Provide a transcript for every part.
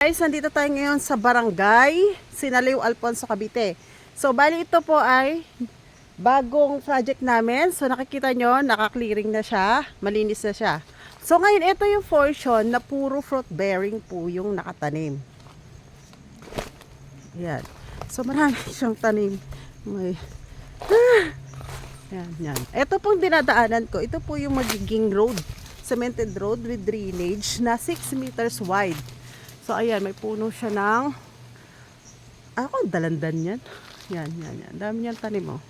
Guys, nandito tayo ngayon sa Barangay Sinaliw, Alfonso, Cavite. So, bali ito po ay bagong project namin. So, nakikita nyo, naka-clearing na siya, malinis na siya. So, ngayon, ito yung portion na puro fruit bearing po yung nakatanim. Yan. So, marami siyang tanim. May... Yan. Ito pong dinadaanan ko, ito po yung magiging road. Cemented road with drainage na 6 meters wide. So, ayan, may puno siya ng... Ako, dalandan yan. Yan. Dami niyan tanim, oh.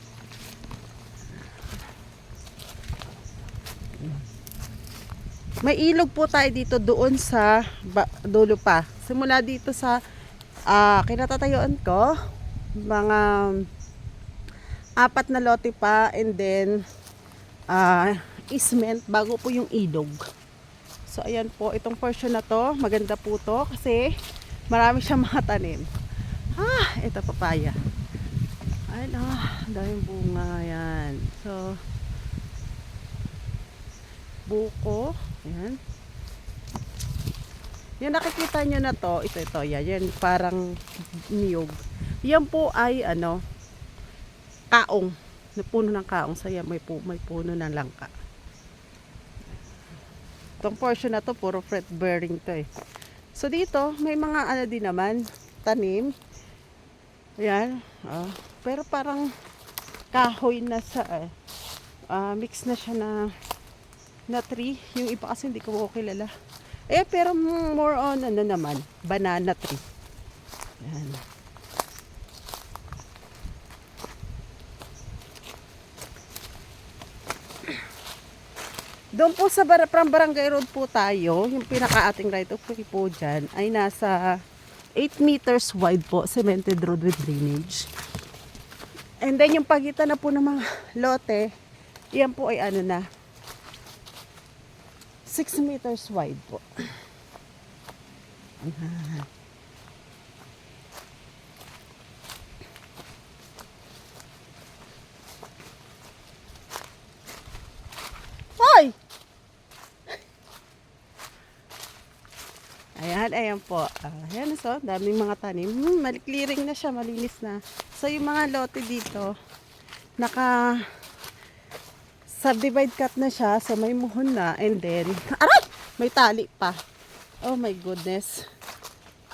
May ilog po tayo dito doon sa dulo pa. Simula dito sa kinatatayuan ko, mga 4 na lote pa, and then isment bago po yung ilog. So, ayan po, itong portion na to, maganda po to kasi marami siyang mga tanim. Ito papaya. Ayun, daming bunga yan. So, buko, ayan. Yung nakikita nyo na to, ito, yan, parang niyog. Yan po ay, kaong. Puno ng kaong. So, yan, may puno ng langka. Itong portion na to, puro fruit bearing to eh. So, dito, may mga din naman, tanim. Ayan. Pero parang kahoy na sa, mix na siya na tree. Yung iba kasi hindi ko kilala. Pero more on, naman, banana tree. Ayan. Doon po sa Barangay Road po tayo, yung pinaka-ating right of way po dyan, ay nasa 8 meters wide po, cemented road with drainage. And then yung pagitan na po ng mga lote, yan po ay 6 meters wide po. Hoy! Ayan po. Ayan, so, daming mga tanim. Clearing na siya, malinis na. So, yung mga lote dito, subdivide cut na siya. So, may muhon na. And then, aray! May tali pa. Oh my goodness.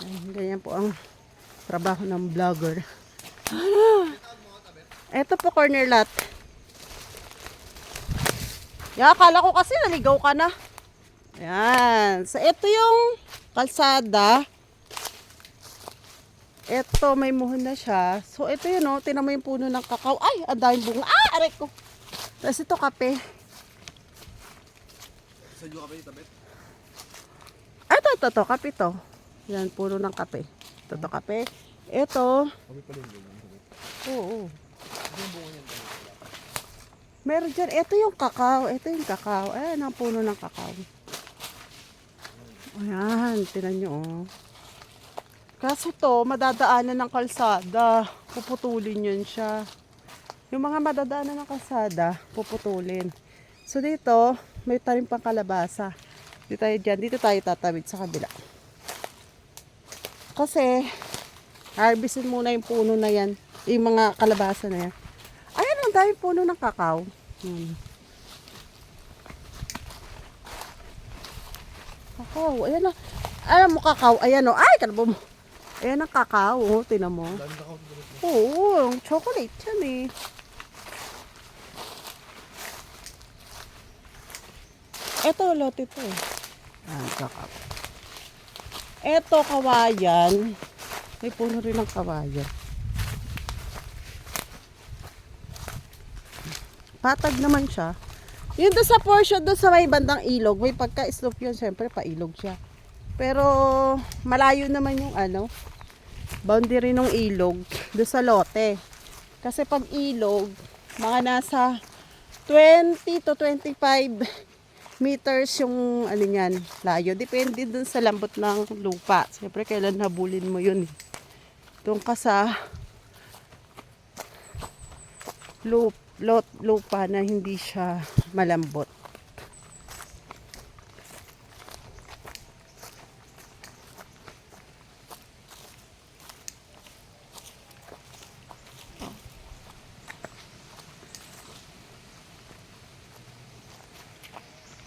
Ayan, ganyan po ang trabaho ng vlogger. Ito po, corner lot. Akala ko kasi naligaw ka na. Ayan. So, ito yung kalsada. Ito, may muhon na siya. So, ito yun, tinan mo yung puno ng kakao. Ay, ang daming bunga. Aray ko. Tapos ito, kape. Saan yung kape, tabet? Ito, kape to. Yan, puno ng kape. Ito, kape. Ito. Kape pala yung bunga. Oo. Ito yung bunga niyan. Meron dyan. Ito yung kakao. Ayan, ang puno ng kakao. Ayan, tinan nyo, oh. Kaso to, madadaanan ng kalsada. Puputulin yun siya. Yung mga madadaanan ng kalsada, puputulin. So, dito, may tanim pang kalabasa. Dito tayo tatawid sa kabila. Kasi, harvestin muna yung puno na yan. Yung mga kalabasa na yan. Ayan, ang daming puno ng kakao. Kakao, ayan na. Alam mo kakao, ayan o. Ay, kalbo mo. Ayan ang kakao, tinan mo. Oo, chocolate yan eh. Ito, lote ito eh. Kakao. Ito, kawayan. May puno rin ng kawayan. Patag naman siya. Yun doon sa portion doon sa may bandang ilog, may pagka-slope yun, syempre pailog siya. Pero malayo naman yung boundary ng ilog doon sa lote. Kasi pag ilog, mga nasa 20 to 25 meters yung niyan, layo. Depende doon sa lambot ng lupa. Syempre kailan habulin mo yun. Doon ka sa lupa na hindi siya malambot.